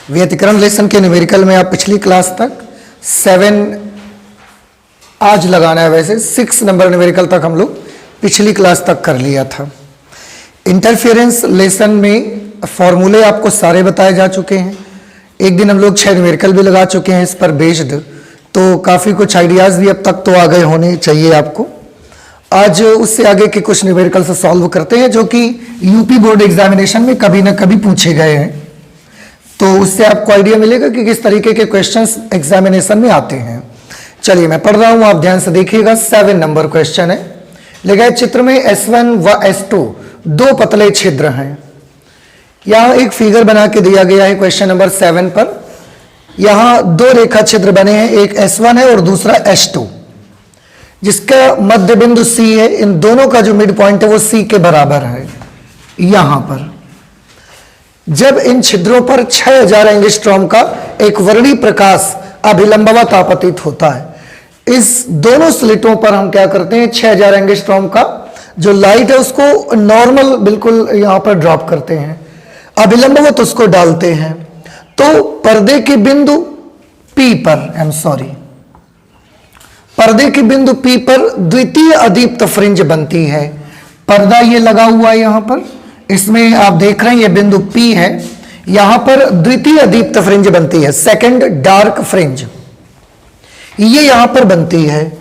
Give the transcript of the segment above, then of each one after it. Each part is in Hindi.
व्यतिकरण लेसन के न्यूमेरिकल में आप पिछली क्लास तक 7 आज लगाना है, वैसे 6 नंबर न्यूमेरिकल तक हम लोग पिछली क्लास तक कर लिया था। इंटरफेरेंस लेसन में फॉर्मूले आपको सारे बताए जा चुके हैं। एक दिन हम लोग 6 न्यूमेरिकल भी लगा चुके हैं इस पर बेस्ड, तो काफ़ी कुछ आइडियाज़ भी अब तक तो आ गए होने चाहिए आपको। आज उससे आगे के कुछ न्यूमेरिकल से सॉल्व करते हैं जो कि यूपी बोर्ड एग्जामिनेशन में कभी ना कभी पूछे गए हैं, तो उससे आपको आइडिया मिलेगा कि किस तरीके के क्वेश्चंस एग्जामिनेशन में आते हैं। चलिए मैं पढ़ रहा हूं, आप ध्यान से देखिएगा। 7 नंबर क्वेश्चन है। लिखा है चित्र में S1 व S2 दो पतले छिद्र हैं। यहां एक फिगर बना के दिया गया है क्वेश्चन नंबर 7 पर। यहां दो रेखा छिद्र बने हैं, एक S1 है और दूसरा S2, जिसका मध्य बिंदु C है। इन दोनों का जो मिड पॉइंट है वो C के बराबर है। यहां पर जब इन छिद्रों पर 6000 एंगस्ट्रॉम का एक वर्णी प्रकाश अभिलंबवत आपतित होता है, इस दोनों स्लिटों पर हम क्या करते हैं, 6000 एंगस्ट्रॉम का जो लाइट है उसको नॉर्मल बिल्कुल यहां पर ड्रॉप करते हैं, अभिलंबवत उसको डालते हैं। तो पर्दे के बिंदु P पर, पर्दे के बिंदु P पर द्वितीय अदीप्त फ्रिंज बनती है। पर्दा ये लगा हुआ है यहां पर, इसमें आप देख रहे हैं ये बिंदु P है। यहां पर द्वितीय अदीप्त फ्रिंज बनती है, सेकंड डार्क फ्रिंज, ये यहां पर बनती है।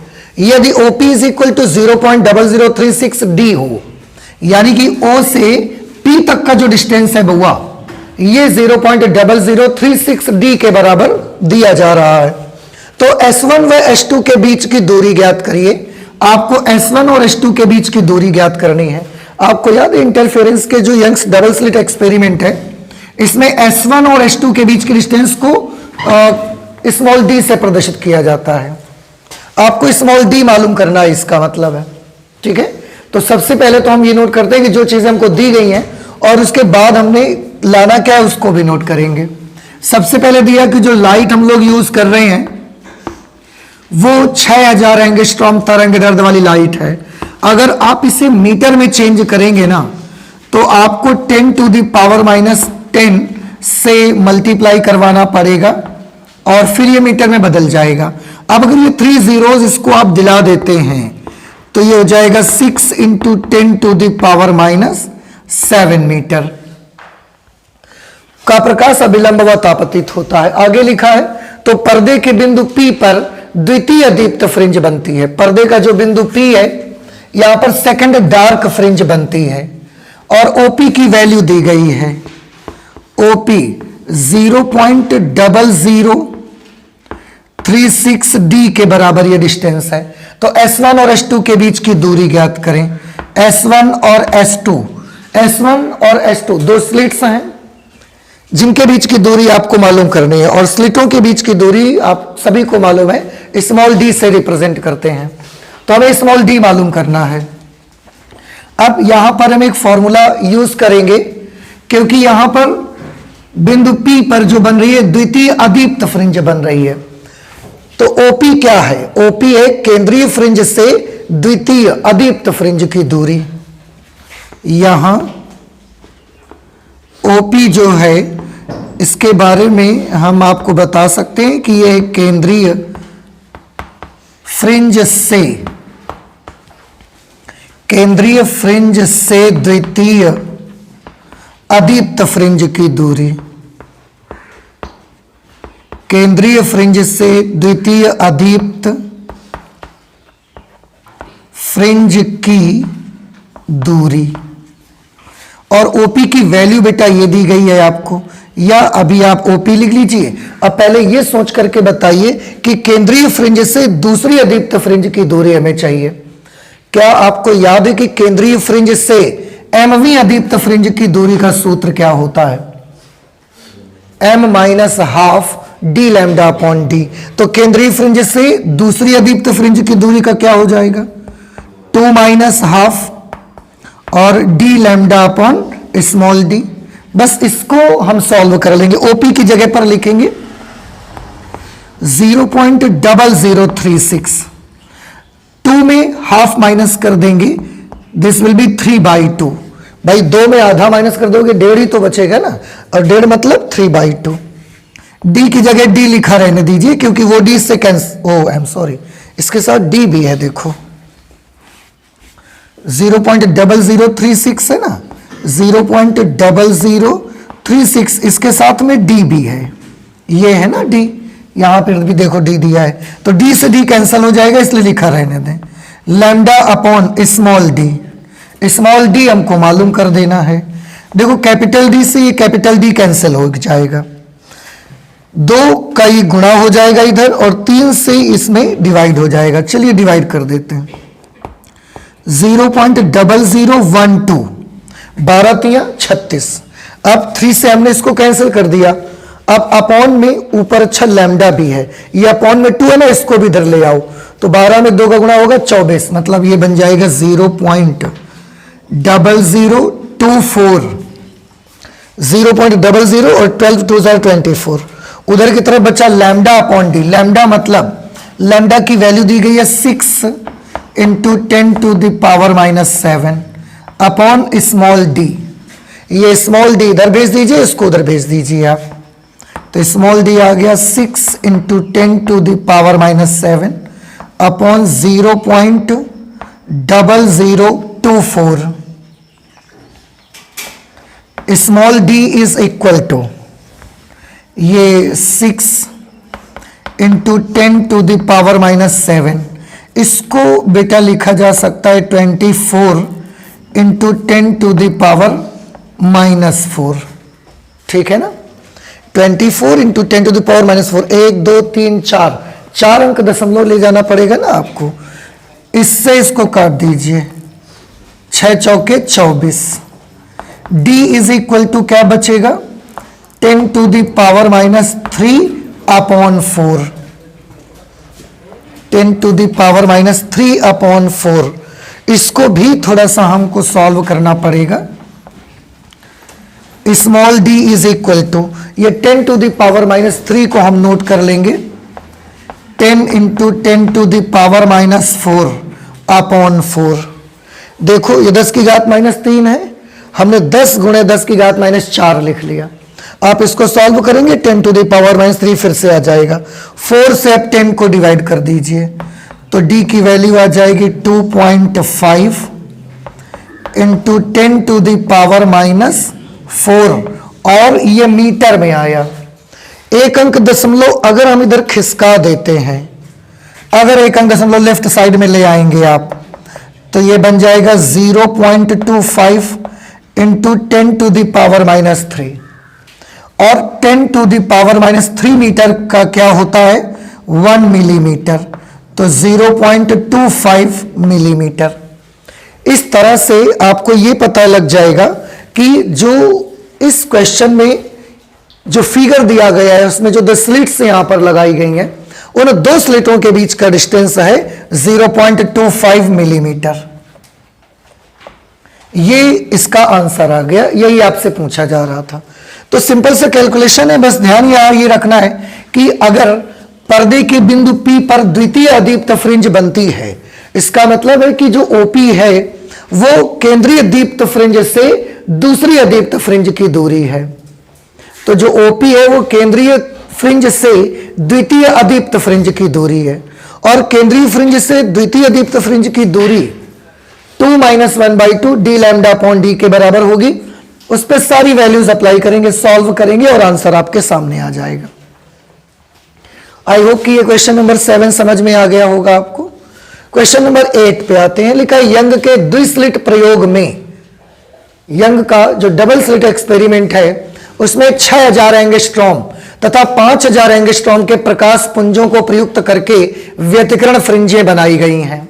यदि OP is equal to 0.0036 D हो, यानी कि O से P तक का जो डिस्टेंस है बउआ, ये 0.0036 D के बराबर दिया जा रहा है। तो S1 व S2 के बीच की दूरी ज्ञात करिए। आपको S1 और S2 के बीच की दूरी ज्ञात करनी है। आपको याद है इंटरफेरेंस के जो यंग्स डबल स्लिट एक्सपेरिमेंट है, इसमें S1 और S2 के बीच की डिस्टेंस को स्मॉल d से प्रदर्शित किया जाता है। आपको स्मॉल d मालूम करना है, इसका मतलब है, ठीक है। तो सबसे पहले तो हम ये नोट करते हैं कि जो चीजें हमको दी गई हैं और उसके बाद हमने लाना क्या है उसको भी नोट करेंगे। सबसे पहले दिया कि जो लाइट हम लोग यूज कर रहे हैं वो 6000 एंगस्ट्रॉम तरंग दैर्ध्य वाली लाइट है। अगर आप इसे मीटर में चेंज करेंगे ना, तो आपको 10 टू द पावर -10 से मल्टीप्लाई करवाना पड़ेगा और फिर ये मीटर में बदल जाएगा। अब अगर ये 3 zeros इसको आप दिला देते हैं तो ये हो जाएगा 6 into 10 to the power -7 metre का प्रकाश अभिलंबवत आपतित होता है। आगे लिखा है तो पर्दे के बिंदु P पर द्वितीय दीप्त फ्रिंज बनती है। पर्दे का जो बिंदु P है यहां पर सेकंड डार्क फ्रिंज बनती है और OP की वैल्यू दी गई है। OP 0.0036 D के बराबर ये डिस्टेंस है। तो S1 और S2 के बीच की दूरी ज्ञात करें। S1 और S2 दो स्लिट्स हैं जिनके बीच की दूरी आपको मालूम करनी है, और स्लिटों के बीच की दूरी आप सभी को मालूम है स्मॉल d से रिप्रेजेंट करते हैं, तो हमें स्मॉल d मालूम करना है। अब यहां पर हम एक फॉर्मूला यूज करेंगे, क्योंकि यहां पर बिंदु P पर जो बन रही है द्वितीय अदीप्त फ्रिंज बन रही है। तो OP क्या है? OP है केंद्रीय फ्रिंज से द्वितीय अदीप्त फ्रिंज की दूरी। यहां OP जो है इसके बारे में हम आपको बता सकते हैं कि यह केंद्रीय फ्रिंज से द्वितीय अदीप्त फ्रिंज की दूरी, केंद्रीय फ्रिंज से द्वितीय अदीप्त फ्रिंज की दूरी। और OP की वैल्यू बेटा ये दी गई है आपको, या अभी आप OP लिख लीजिए। अब पहले ये सोच करके बताइए कि केंद्रीय फ्रिंज से दूसरी अदीप्त फ्रिंज की दूरी हमें चाहिए। क्या आपको याद है कि केंद्रीय फ्रिंज से mवीं अदीप्त फ्रिंज की दूरी का सूत्र क्या होता है? m-12 d lambda upon d। तो केंद्रीय फ्रिंज से दूसरी अदीप्त फ्रिंज की दूरी का क्या हो जाएगा? 2-12 और d lambda upon small d। बस इसको हम सॉल्व कर लेंगे। OP की जगह पर लिखेंगे 0.0036, 2 में हाफ माइनस कर देंगे, दिस विल बी 3/2। भाई 2 में आधा माइनस कर दोगे 1.5 ही तो बचेगा ना, और 1.5 मतलब 3/2। डी की जगह डी लिखा रहने दीजिए, क्योंकि वो डी से cancel, oh I am sorry, इसके साथ डी भी है, देखो 0.0036 है ना, 0.0036, इसके साथ में डी भी है, ये है ना डी, यहां पर भी देखो डी दिया है, तो डी से डी कैंसिल हो जाएगा, इसलिए लिखा रहने दें लैम्डा अपॉन स्मॉल डी हमको मालूम कर देना है। देखो कैपिटल डी से ये कैपिटल डी कैंसिल हो जाएगा, 2 का ये गुणा हो जाएगा इधर, और 3 से इसमें डिवाइड हो जाएगा। चलिए डिवाइड कर देते हैं, 0.0012, 12 तिया 36। अब 3 से हमने इसको कैंसिल कर दिया, अब अपॉन में ऊपर अच्छा लैम्डा भी है, ये अपॉन में 2 है ना, इसको भी इधर ले आओ, तो 12 में 2 का गुणा होगा 24, मतलब ये बन जाएगा 0.0024, 0.00 और 12 2 24। उधर की तरफ बचा लैम्डा अपॉन डी, लैम्डा मतलब लैम्डा की वैल्यू दी गई है 6 इंटू 10⁻⁻7 अपॉन स्मॉल डी, ये स्मॉल डी इधर भेज दीजिए, इसको उधर भेज दीजिए आप, तो स्मॉल डी आ गया 6 into 10⁻⁻7 upon 0.0024। Small D is equal to ये 6 इंटू 10⁻⁻7, इसको बेटा लिखा जा सकता है 24 इंटू 10⁻⁻4, ठीक है ना, 24 इंटू 10⁻⁻4, 1 2 3 4 अंक दशमलव ले जाना पड़ेगा ना आपको, इससे इसको काट दीजिए, 6 चौके 24, डी इज इक्वल टू क्या बचेगा 10⁻⁻3 अपॉन 4, 10⁻⁻3 अपॉन 4। इसको भी थोड़ा सा हमको सॉल्व करना पड़ेगा। Small D is equal to, ये 10⁻⁻3 को हम नोट कर लेंगे, 10 इंटू 10⁻⁻4 अपॉन 4। देखो ये 10 की घात -3 है, हमने 10 गुणे 10 की घात -4 लिख लिया। आप इसको सॉल्व करेंगे 10⁻3 फिर से आ जाएगा, 4 से आप 10 को डिवाइड कर दीजिए, तो d की वैल्यू आ जाएगी 2.5 इंटू 10⁻⁻4, और ये मीटर में आया। एक अंक दशमलव अगर हम इधर खिसका देते हैं, अगर एक अंक दशमलव लेफ्ट साइड में ले आएंगे आप, तो ये बन जाएगा 0.25 इंटू 10⁻⁻3, और 10⁻⁻3 मीटर का क्या होता है 1 मिलीमीटर, तो 0.25 मिलीमीटर। इस तरह से आपको ये पता लग जाएगा कि जो इस क्वेश्चन में जो फिगर दिया गया है उसमें जो 10 स्लिट्स यहां पर लगाई गई हैं, उन 2 स्लिटों के बीच का डिस्टेंस है 0.25 मिलीमीटर। ये इसका आंसर आ गया, यही आपसे पूछा जा रहा था। तो सिंपल से कैलकुलेशन है, बस ध्यान यहां ये रखना है कि अगर पर्दे के बिंदु P पर द्वितीय अदीप्त फ्रिंज बनती है, इसका मतलब है कि जो OP है वो केंद्रीय दीप्त फ्रिंज से दूसरी अदीप्त फ्रिंज की दूरी है। तो जो OP है वो केंद्रीय फ्रिंज से द्वितीय अदीप्त फ्रिंज की दूरी है, और केंद्रीय फ्रिंज से द्वितीय अदीप्त फ्रिंज की दूरी 2 - 1/2 d लैम्डा अपॉन डी के बराबर होगी। उस पर सारी वैल्यूज अप्लाई करेंगे, सॉल्व करेंगे, और आंसर आपके सामने आ जाएगा। आई होप कि ये क्वेश्चन नंबर 7 समझ में आ गया होगा आपको। क्वेश्चन नंबर 8 पे आते हैं। लिखा है यंग के द्विस्लिट प्रयोग में, यंग का जो डबल स्लिट एक्सपेरिमेंट है उसमें 6000 एंगस्ट्रॉम तथा 5000 एंगस्ट्रॉम के प्रकाश पुंजों को प्रयुक्त करके व्यतिकरण फ्रिंजें बनाई गई हैं।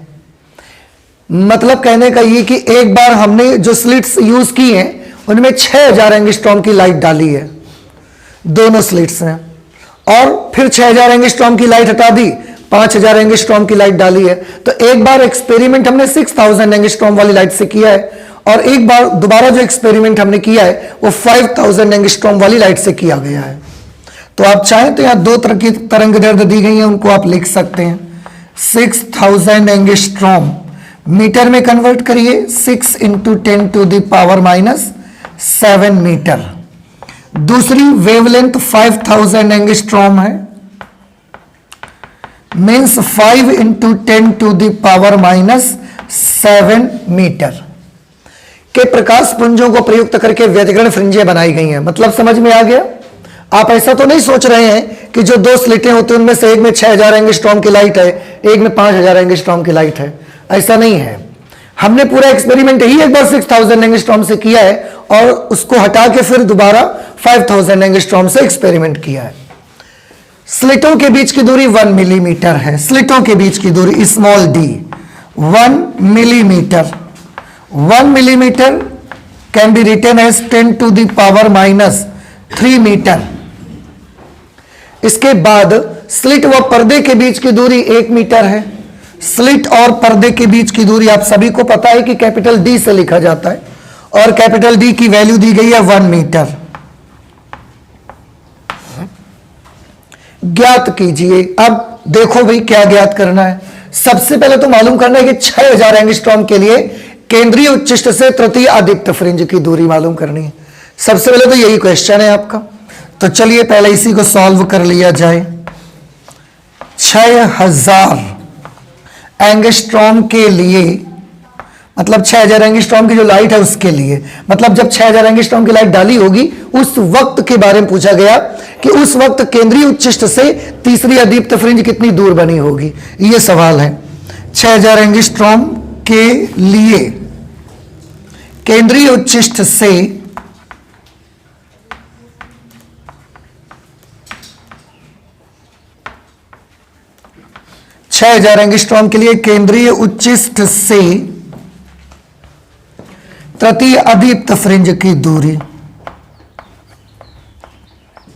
मतलब कहने का ये कि एक बार हमने जो स्लिट्स यूज की हैं उनमें 6000 एंगस्ट्रॉम की लाइट डाली है दोनों स्लिट्स में, और फिर 6000 एंगस्ट्रॉम की लाइट हटा दी, 5000 एंगस्ट्रॉम की लाइट डाली है। तो एक बार एक्सपेरिमेंट हमने 6000 एंगस्ट्रॉम वाली लाइट से किया है, और एक बार दोबारा जो एक्सपेरिमेंट हमने किया है वो 5000 एंगस्ट्रॉम वाली लाइट से किया गया है। तो आप चाहें तो यहां 2 तरह की तरंग दैर्ध्य दी गई है, उनको आप लिख सकते हैं। 6000 एंगस्ट्रॉम मीटर में कन्वर्ट करिए, 6 × 10⁻⁻7 मीटर। दूसरी वेवलेंथ 5000 एंगस्ट्रॉम है, means 5 into 10 to the power -7 metre के प्रकाश पुंजों को प्रयुक्त करके व्यतिकरण फ्रिंजें बनाई गई हैं। मतलब समझ में आ गया? आप ऐसा तो नहीं सोच रहे हैं कि जो दो स्लिटें होती हैं उनमें से एक में 6000 एंगस्ट्रॉम की लाइट है, एक में 5000 एंगस्ट्रॉम की लाइट है। ऐसा नहीं है। हमने पूरा एक्सपेरिमेंट ही एक बार 6000 एंगस्ट्रॉम से किया है और उसको हटा के फिर दोबारा 5000 एंगस्ट्रॉम से एक्सपेरिमेंट किया है। स्लिटों के बीच की दूरी 1 मिलीमीटर है। स्लिटों के बीच की दूरी small D 1 millimetre. 1 millimeter can be written as 10 to the power -3 metre. इसके बाद स्लिट व पर्दे के बीच की दूरी 1 मीटर है। स्लिट और पर्दे के बीच की दूरी आप सभी को पता है कि कैपिटल डी से लिखा जाता है और कैपिटल डी की वैल्यू दी गई है 1 मीटर। ज्ञात कीजिए। अब देखो भाई क्या ज्ञात करना है। सबसे पहले तो मालूम करना है कि 6000 एंगस्ट्रॉम के लिए केंद्रीय उच्चिष्ट से तृतीय अदीप्त फ्रिंज की दूरी मालूम करनी है। सबसे पहले तो यही क्वेश्चन है आपका। तो चलिए पहले इसी को सॉल्व कर लिया जाए। 6000 एंगस्ट्रॉम के लिए, मतलब 6000 एंगस्ट्रॉम की जो लाइट है उसके लिए, मतलब जब 6000 एंगस्ट्रॉम की लाइट डाली होगी उस वक्त के बारे में पूछा गया कि उस वक्त केंद्रीय उच्चिष्ट से तीसरी अदीप्त फ्रिंज कितनी दूर बनी होगी, यह सवाल है। 6000 एंगस्ट्रॉम के लिए केंद्रीय उच्चिष्ट से छह हजार एंगस्ट्रॉम के लिए केंद्रीय उच्चिष्ट से तृतीय अदीप्त फ्रिंज की दूरी,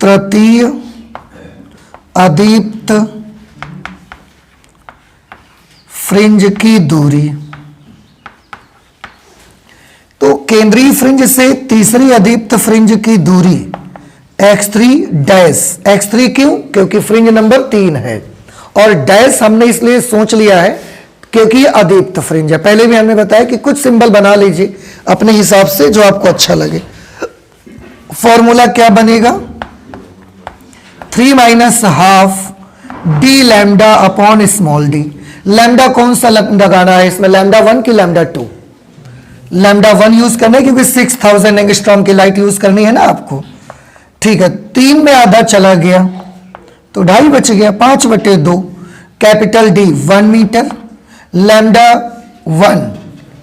तृतीय अदीप्त फ्रिंज की दूरी। तो केंद्रीय फ्रिंज से तीसरी अदीप्त फ्रिंज की दूरी x3 डैश। x3 क्यों? क्योंकि फ्रिंज नंबर 3 है और डैश हमने इसलिए सोच लिया है क्योंकि ये अदीप्त फ्रिंज है। पहले भी हमने बताया कि कुछ सिंबल बना लीजिए अपने हिसाब से जो आपको अच्छा लगे। फॉर्मूला क्या बनेगा? 3 minus half D lambda upon small D. Lambda कौन सा लगाना है इसमें? लैम्डा 1 की लैम्डा 2? लैम्डा 1 यूज करना है क्योंकि 6000 एंगस्ट्रॉम की लाइट यूज करनी है ना आपको। ठीक है, 3 में आधा चला गया तो 2.5 बच गया, 5/2। Capital D 1 metre, lambda 1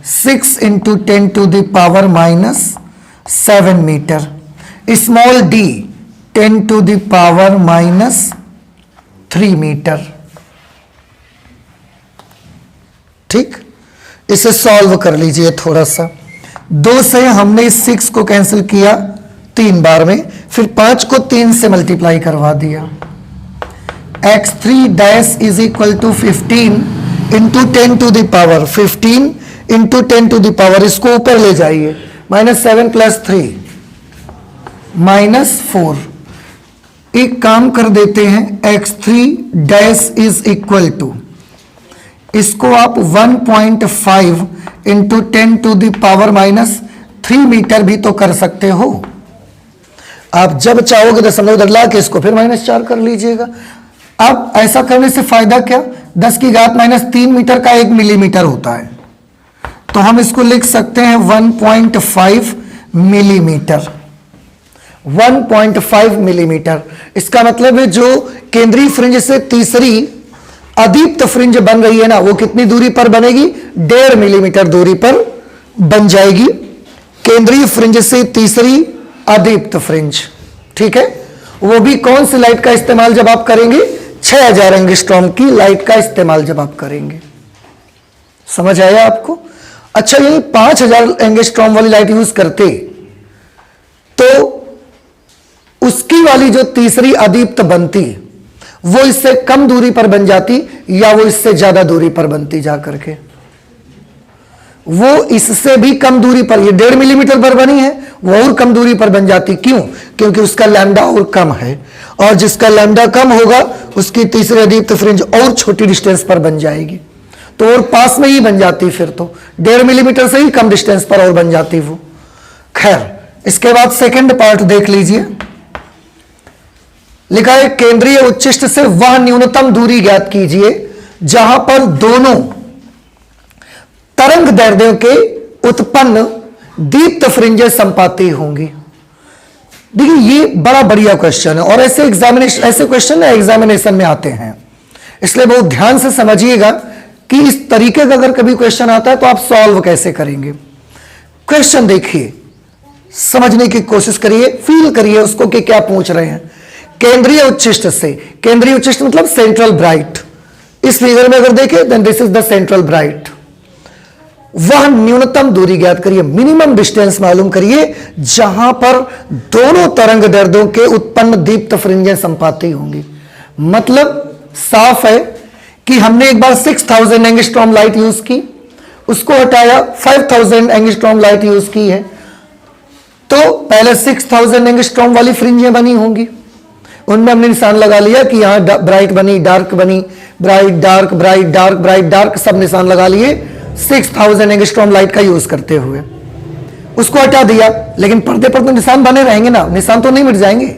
6 into 10 to the power -7 metre, small D 10 to the power -3 metre. ठीक, इसे सॉल्व कर लीजिए थोड़ा सा। 2 से हमने 6 को कैंसिल किया 3 बार में, फिर 5 को 3 से मल्टीप्लाई करवा दिया। x3 dash is equal to 15 into 10 to the power 15 into 10 to the power, इसको ऊपर ले जाइए, -7 + 3 -4। एक काम कर देते हैं, x3 dash is equal to, इसको आप 1.5 into 10 to the power -3 metre भी तो कर सकते हो। आप जब चाहोगे दशमलव बदला के इसको फिर -4 कर लीजिएगा। अब ऐसा करने से फायदा क्या? 10 की घात -3 मीटर का 1 मिलीमीटर होता है, तो हम इसको लिख सकते हैं 1.5 मिलीमीटर। 1.5 मिलीमीटर, इसका मतलब है जो केंद्रीय फ्रिंज से तीसरी अदीप्त फ्रिंज बन रही है ना, वो कितनी दूरी पर बनेगी? 1.5 मिलीमीटर दूरी पर बन जाएगी केंद्रीय फ्रिंज से तीसरी अदीप्त फ्रिंज। ठीक है, वो भी कौन सी लाइट का इस्तेमाल जब आप करेंगे? 6000 एंगस्ट्रॉम की लाइट का इस्तेमाल जब आप करेंगे। समझ आया आपको? अच्छा, यही 5000 एंगस्ट्रॉम वाली लाइट यूज करते तो उसकी वाली जो तीसरी अदीप्त बनती वो इससे कम दूरी पर बन जाती या वो इससे ज्यादा दूरी पर बनती जा करके? वो इससे भी कम दूरी पर, ये 1.5 मिलीमीटर पर बनी है, वो और कम दूरी पर बन जाती। क्यों? क्योंकि उसका लैम्डा और कम है, और जिसका लैम्डा कम होगा उसकी तीसरी अदीप्त फ्रिंज और छोटी डिस्टेंस पर बन जाएगी, तो और पास में ही बन जाती, फिर तो 1.5 मिलीमीटर से ही कम डिस्टेंस पर और बन जाती वो। खैर, इसके बाद सेकंड पार्ट देख लीजिए। लिखा है केंद्रीय उच्चिष्ट से वह न्यूनतम दूरी ज्ञात कीजिए जहां पर दोनों तरंग दैर्ध्यों के उत्पन्न दीप्त फ्रिंजें संपाती होंगी। देखिए ये बड़ा बढ़िया क्वेश्चन है और ऐसे क्वेश्चन एग्जामिनेशन में आते हैं, इसलिए बहुत ध्यान से समझिएगा कि इस तरीके का अगर कभी क्वेश्चन आता है तो आप सॉल्व कैसे करेंगे। क्वेश्चन देखिए, समझने की कोशिश करिए, फील करिए उसको कि क्या पूछ रहे हैं। केंद्रीय उच्चिष्ट से, केंद्रीय उच्चिष्ट मतलब सेंट्रल ब्राइट, इस फिगर में अगर देखें then this is the central bright. वह न्यूनतम दूरी ज्ञात करिए, मिनिमम डिस्टेंस मालूम करिए जहां पर दोनों तरंग दैर्ध्यों के उत्पन्न दीप्त फ्रिंजें संपाती होंगी। मतलब साफ है कि हमने एक बार 6000 एंगस्ट्रॉम लाइट यूज की, उसको हटाया 5000 एंगस्ट्रॉम लाइट यूज की है, तो पहले 6000 एंगस्ट्रॉम वाली फ्रिंजें बनी होंगी, उनमें हमने निशान लगा लिया कि यहां ब्राइट बनी, डार्क बनी, bright dark, bright dark, bright dark, सब निशान लगा लिए 6000 एंगस्ट्रॉम लाइट का यूज करते हुए। उसको हटा दिया, लेकिन पर्दे पर तो निशान बने रहेंगे ना, निशान तो नहीं मिट जाएंगे।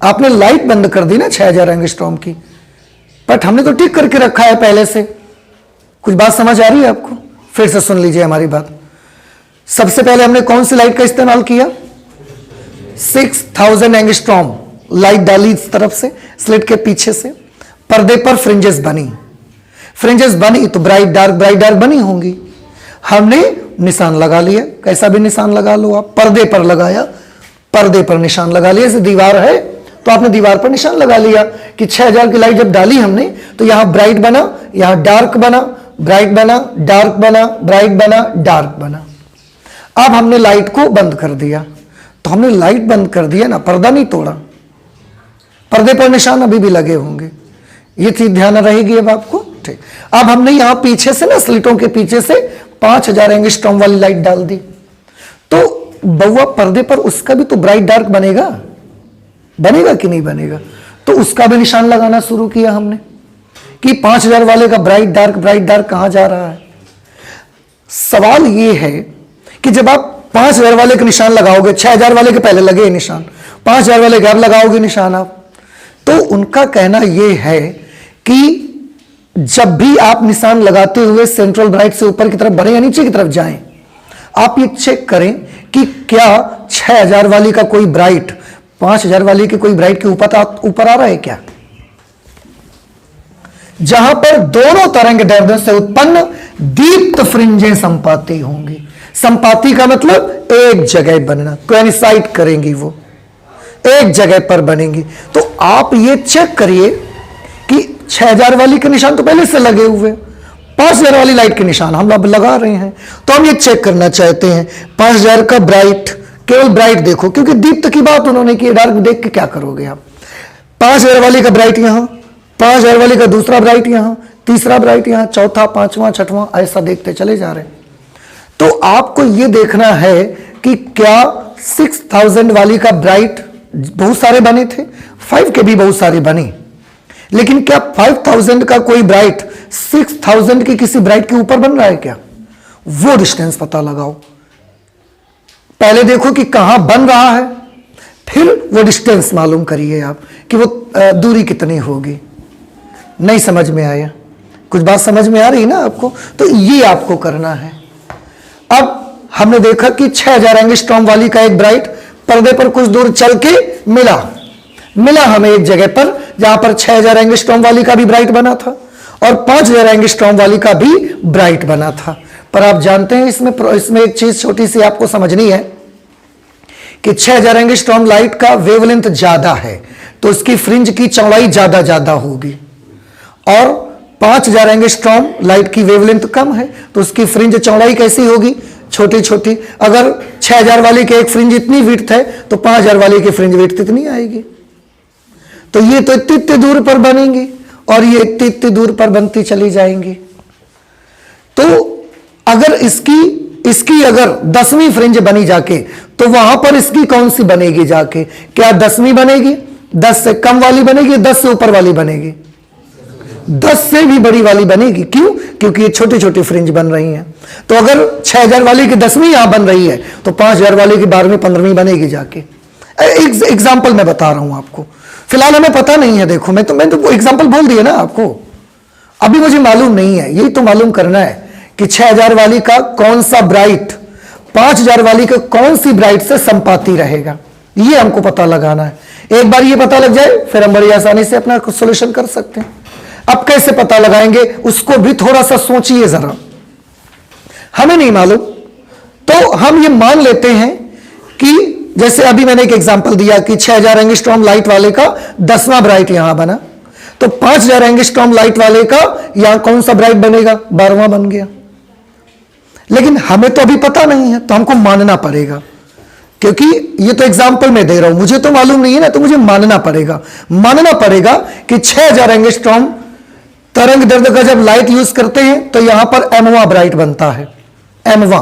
आपने लाइट बंद कर दी ना 6000 एंगस्ट्रॉम की, बट हमने तो टिक करके रखा है पहले से। कुछ बात समझ आ रही है आपको? फिर से सुन लीजिए हमारी बात। सबसे पहले हमने कौन सी लाइट का इस्तेमाल किया? 6000 एंगस्ट्रॉम लाइट डाली इस तरफ से, स्लिट के पीछे से, पर्दे पर फ्रिंजेस बनी, फ्रिंजेस बनी तो ब्राइट डार्क बनी होंगी। हमने निशान लगा लिया, कैसा भी निशान लगा लो आप, पर्दे पर लगाया, पर्दे पर निशान लगा लिया। जैसे दीवार है तो आपने दीवार पर निशान लगा लिया कि 6000 की लाइट जब डाली हमने तो यहां ब्राइट बना, यहां डार्क बना, ब्राइट बना, डार्क बना, ब्राइट बना, डार्क बना। अब हमने लाइट को बंद कर दिया, तो हमने लाइट बंद कर दिया ना, पर्दा नहीं तोड़ा, पर्दे पर निशान अभी भी लगे होंगे। ये चीज ध्यान रहेगी अब आपको, ठीक। अब हमने यहां पीछे से ना, स्लिटों के पीछे से 5000 एंगस्ट्रॉम वाली लाइट डाल दी, तो बउआ पर्दे पर उसका भी तो ब्राइट डार्क बनेगा, बनेगा कि नहीं बनेगा? तो उसका भी निशान लगाना शुरू किया हमने कि 5000 वाले का ब्राइट डार्क कहां जा रहा है। सवाल यह है कि जब आप 5000 वाले का निशान लगाओगे, 6000 वाले के पहले लगे निशान, 5000 वाले के अब लगाओगे निशान आप, तो उनका कहना यह है कि जब भी आप निशान लगाते हुए सेंट्रल ब्राइट से ऊपर की तरफ बढ़े या नीचे की तरफ जाएं, आप ये चेक करें कि क्या 6000 वाली का कोई ब्राइट 5000 वाली के कोई ब्राइट के ऊपर आ रहा है क्या? जहां पर दोनों तरंग दैर्ध्यों से उत्पन्न दीप्त फ्रिंजें संपाती होंगी। संपाती का मतलब एक जगह बनना, कोइंसाइड करेंगी, वो एक जगह पर बनेंगी। तो आप ये चेक करिए कि 6000 वाली के निशान तो पहले से लगे हुए, 5000 वाली लाइट के निशान हम अब लगा रहे हैं। तो हम ये चेक करना चाहते हैं 5000 का ब्राइट, केवल ब्राइट देखो, क्योंकि दीप्त की बात उन्होंने की, डार्क देख के क्या करोगे आप। 5000 वाली का ब्राइट यहां, 5000 वाली का दूसरा ब्राइट यहां, तीसरा ब्राइट यहां, चौथा, पांचवा, छठवां, ऐसा देखते चले जा रहे हैं। तो आपको यह देखना है कि क्या 6000 वाली का ब्राइट बहुत सारे बने थे, 5 के भी बहुत सारे बने, लेकिन क्या 5000 का कोई ब्राइट 6000 की किसी ब्राइट के ऊपर बन रहा है क्या? वो डिस्टेंस पता लगाओ। पहले देखो कि कहां बन रहा है, फिर वो डिस्टेंस मालूम करिए आप कि वो दूरी कितनी होगी। नहीं समझ में आया? कुछ बात समझ में आ रही ना आपको? तो ये आपको करना है। अब हमने देखा कि 6000 एंगस्ट्रॉम वाली का एक ब्राइट पर्दे पर कुछ दूर चल के मिला हमें एक जगह पर, जहां पर 6000 एंगस्ट्रॉम वाली का भी ब्राइट बना था और 5000 एंगस्ट्रॉम वाली का भी ब्राइट बना था। पर आप जानते हैं इसमें एक चीज छोटी सी आपको समझनी है कि 6000 एंगस्ट्रॉम लाइट का वेवलेंथ ज्यादा है तो इसकी फ्रिंज की चौड़ाई ज्यादा होगी, और 5000 एंगस्ट्रॉम लाइट की वेवलेंथ कम है तो उसकी फ्रिंज चौड़ाई कैसी होगी? छोटी। अगर 6000 वाली के एक फ्रिंज इतनी विड्थ है तो 5000 वाली की फ्रिंज विड्थ इतनी आएगी। तो ये तो इतनी दूर पर बनेंगी और ये इतनी दूर पर बनती चली जाएंगी। तो अगर इसकी अगर 10वीं फ्रिंज बनी जाके, तो वहां पर इसकी कौन सी बनेगी जाके? क्या 10वीं बनेगी? 10 से कम वाली बनेगी, 10 से ऊपर वाली बनेगी? 10 से भी बड़ी वाली बनेगी। क्यों? क्योंकि ये छोटी छोटी फ्रिंज बन रही हैं। तो अगर 6000 वाली की 10वीं यहां बन रही है तो 5000 वाली की 12वीं 15वीं बनेगी जाके। एग्जाम्पल मैं बता रहा हूं आपको, फिलहाल हमें पता नहीं है। देखो मैं तो एग्जाम्पल बोल दिया ना आपको, अभी मुझे मालूम नहीं है, यही तो मालूम करना है कि 6000 वाली का कौन सा ब्राइट 5000 वाली का कौन सी ब्राइट से संपाती रहेगा, ये हमको पता लगाना है। एक बार ये पता लग जाए फिर हम बड़ी आसानी से अपना सॉल्यूशन कर सकते हैं। अब कैसे पता लगाएंगे उसको भी थोड़ा सा सोचिए जरा, हमें नहीं मालूम तो हम ये मान लेते हैं कि जैसे अभी मैंने एक एग्जांपल दिया कि 6000 एंगस्ट्रॉम लाइट वाले का 10वां ब्राइट यहां बना, तो 5000 एंगस्ट्रॉम लाइट वाले का यहां कौन सा ब्राइट बनेगा, 12वां बन गया। लेकिन हमें तो अभी पता नहीं है तो हमको मानना पड़ेगा, क्योंकि ये तो एग्जांपल में दे रहा हूं, मुझे तो मालूम नहीं है ना, तो मुझे मानना पड़ेगा कि 6000 एंगस्ट्रॉम तरंग दैर्ध्य का जब लाइट यूज करते हैं तो यहां पर एमवा ब्राइट बनता है, एमवा।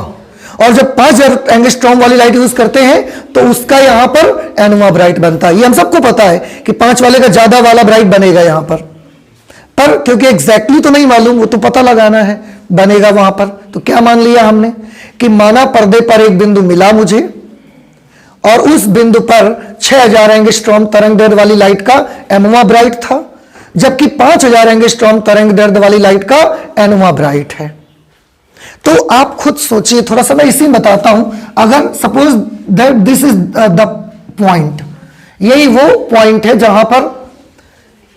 और जब 5000 एंगस्ट्रॉम वाली लाइट यूज करते हैं तो उसका यहां पर एनवा ब्राइट बनता है। ये हम सबको पता है कि 5 वाले का ज्यादा वाला ब्राइट बनेगा यहां पर क्योंकि एग्जैक्टली तो नहीं मालूम, वो तो पता लगाना है बनेगा वहां पर। तो क्या मान लिया हमने कि माना पर्दे पर एक बिंदु मिला मुझे और उस बिंदु पर 6000 एंगस्ट्रॉम तरंग दैर्ध्य वाली लाइट का एमवा ब्राइट था, जबकि 5000 एंगस्ट्रॉम तरंग दैर्ध्य वाली लाइट का एनवा ब्राइट है। तो आप खुद सोचिए, थोड़ा सा मैं इसी में बताता हूं। अगर suppose that this is the point, यही वो पॉइंट है जहां पर